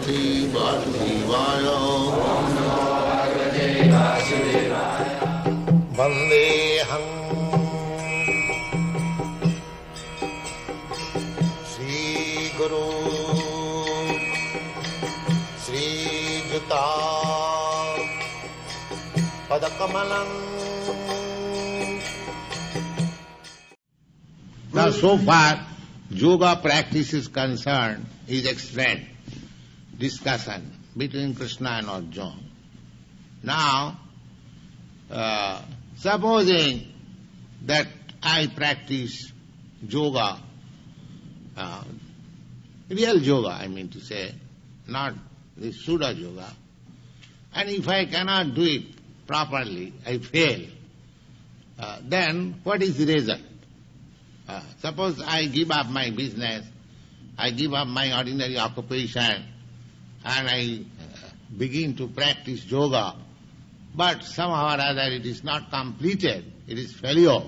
Bhagavate Vasudevaya. Vandeham Sri Guru Sri Juta Padakamalam. Now, so far, yoga practice is concerned, is explained, discussion between Krishna and Arjuna. Now, supposing that I practice yoga, real yoga, I mean to say, not this pseudo yoga, and if I cannot do it properly, I fail, then what is the result? Suppose I give up my business, I give up my ordinary occupation, and I begin to practice yoga, but somehow or other it is not completed, it is failure.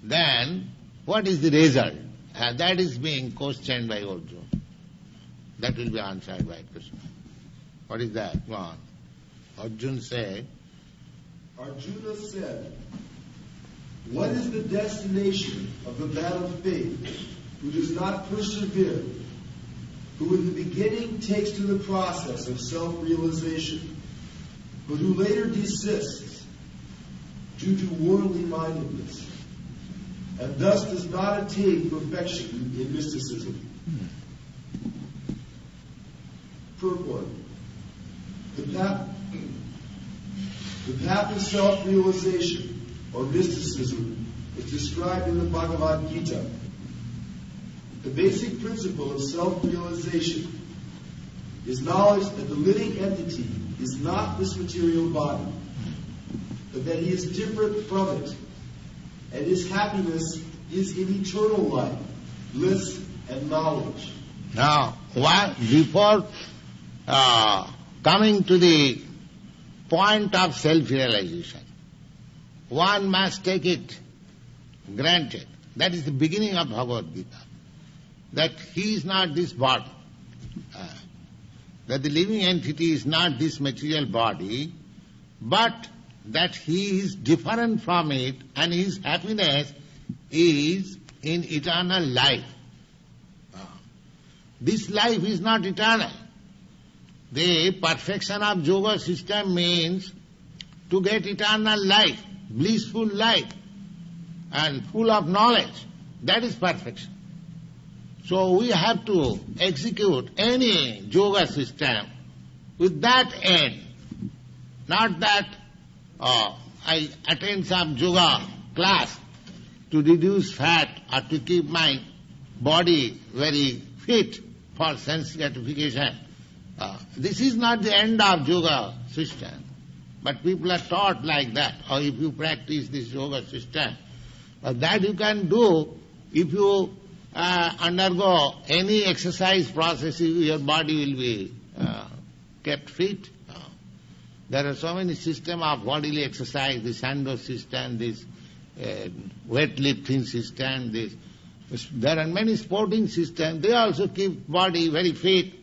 Then what is the result? That is being questioned by Arjuna. That will be answered by Krishna. What is that? Go on. Arjuna said, what is the destination of the man of faith who does not persevere, who in the beginning takes to the process of self-realization, but who later desists due to worldly mindedness, and thus does not attain perfection in mysticism? Purport. The path of self-realization or mysticism is described in the Bhagavad-gita. The basic principle of self-realization is knowledge that the living entity is not this material body, but that he is different from it, and his happiness is in eternal life, bliss and knowledge. Now, before coming to the point of self-realization, one must take it granted. That is the beginning of Bhagavad-gita. That he is not this body. That the living entity is not this material body, but that he is different from it and his happiness is in eternal life. This life is not eternal. The perfection of yoga system means to get eternal life, blissful life, and full of knowledge. That is perfection. So we have to execute any yoga system with that end. Not that I attend some yoga class to reduce fat or to keep my body very fit for sense gratification. This is not the end of yoga system. But people are taught like that. Or if you practice this yoga system, that you can do if you undergo any exercise process, your body will be kept fit. There are so many systems of bodily exercise, the Sando system, this weightlifting system, there are many sporting systems. They also keep body very fit.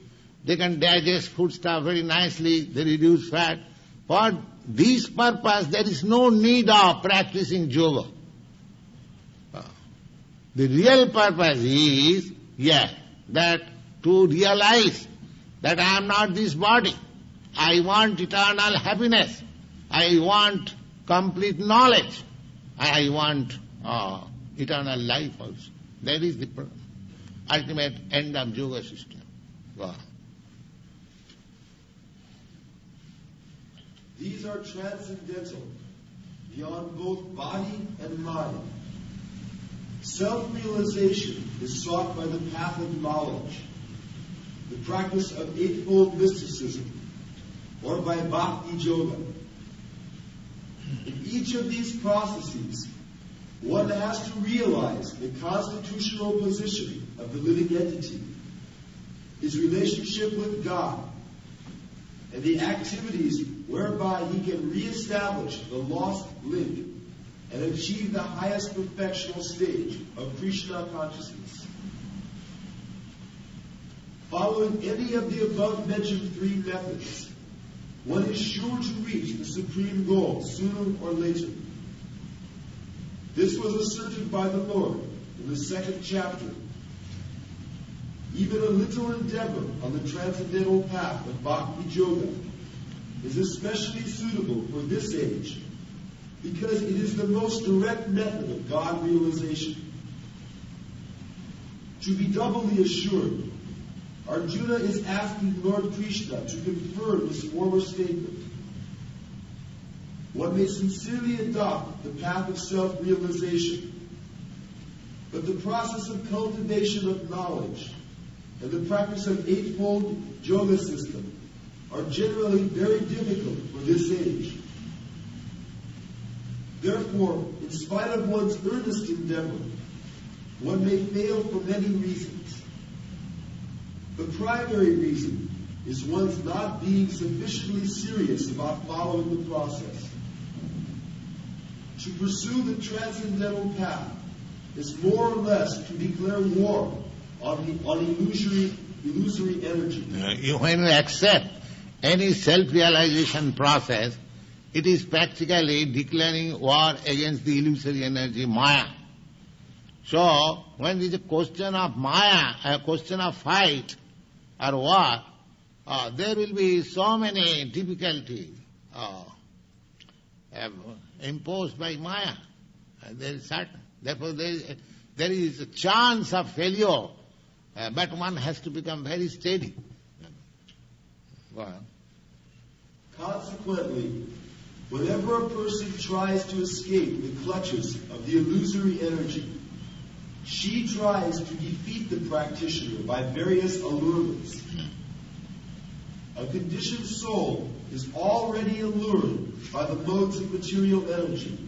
They can digest food stuff very nicely. They reduce fat. For this purpose, there is no need of practicing yoga. The real purpose is, that to realize that I am not this body. I want eternal happiness. I want complete knowledge. I want eternal life also. That is the ultimate end of yoga system. Wow. These are transcendental, beyond both body and mind. Self-realization is sought by the path of knowledge, the practice of eightfold mysticism, or by bhakti yoga. In each of these processes, one has to realize the constitutional position of the living entity, his relationship with God, and the activities whereby he can reestablish the lost link and achieve the highest perfectional stage of Krishna consciousness. Following any of the above-mentioned three methods, one is sure to reach the supreme goal sooner or later. This was asserted by the Lord in the second chapter. Even a little endeavor on the transcendental path of Bhakti Yoga is especially suitable for this age because it is the most direct method of God realization. To be doubly assured, Arjuna is asking Lord Krishna to confirm his former statement. One may sincerely adopt the path of self-realization, but the process of cultivation of knowledge and the practice of eightfold yoga system are generally very difficult for this age. Therefore, in spite of one's earnest endeavor, one may fail for many reasons. The primary reason is one's not being sufficiently serious about following the process. To pursue the transcendental path is more or less to declare war on illusory energy. When you accept any self-realization process, it is practically declaring war against the illusory energy, maya. So, when it is a question of maya, a question of fight or war, there will be so many difficulties imposed by maya. There is certain. Therefore, there is a chance of failure, but one has to become very steady. Well, consequently, whenever a person tries to escape the clutches of the illusory energy, she tries to defeat the practitioner by various allurements. A conditioned soul is already allured by the modes of material energy,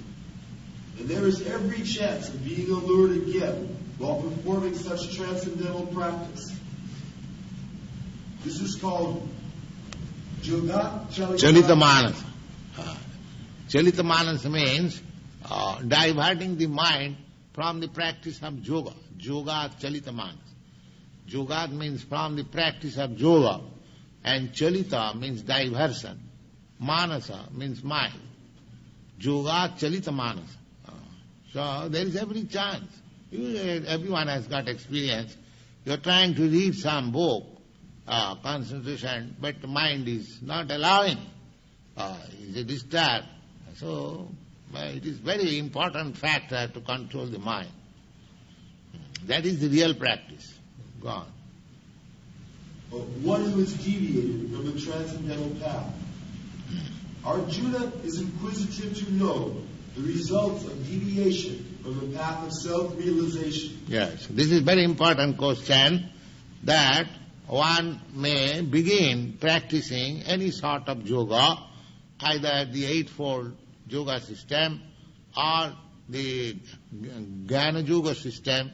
and there is every chance of being allured again while performing such transcendental practice. This is called Yoga Chalita Manasa. Chalita Manasa means diverting the mind from the practice of yoga. Yoga Chalita Manasa. Yoga means from the practice of yoga, and Chalita means diversion. Manasa means mind. Yoga Chalita Manasa. So there is every chance. Everyone has got experience. You are trying to read some book, concentration, but the mind is not allowing. It is disturbed. So it is very important factor to control the mind. That is the real practice. Go on. One who is deviated from the transcendental path. Arjuna is inquisitive to know the results of deviation from the path of self-realization. Yes, this is very important question, that one may begin practicing any sort of yoga, either the eightfold yoga system or the Jnana yoga system,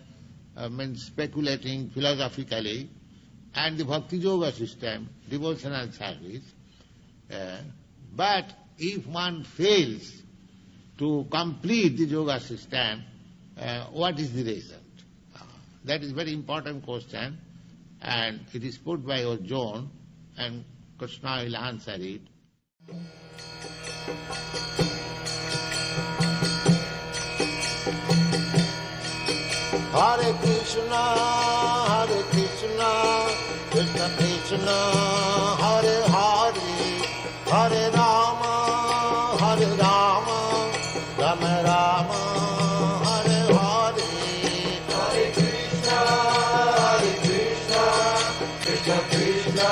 means speculating philosophically, and the bhakti yoga system, devotional service. But if one fails to complete the yoga system, what is the result? That is very important question, and it is put by Arjuna, and Krishna will answer it. Hare Krishna, Krishna Krishna, Hare Hare, Hare Rama, Rama Rama, Hare Hare. Hare Krishna, Krishna Krishna,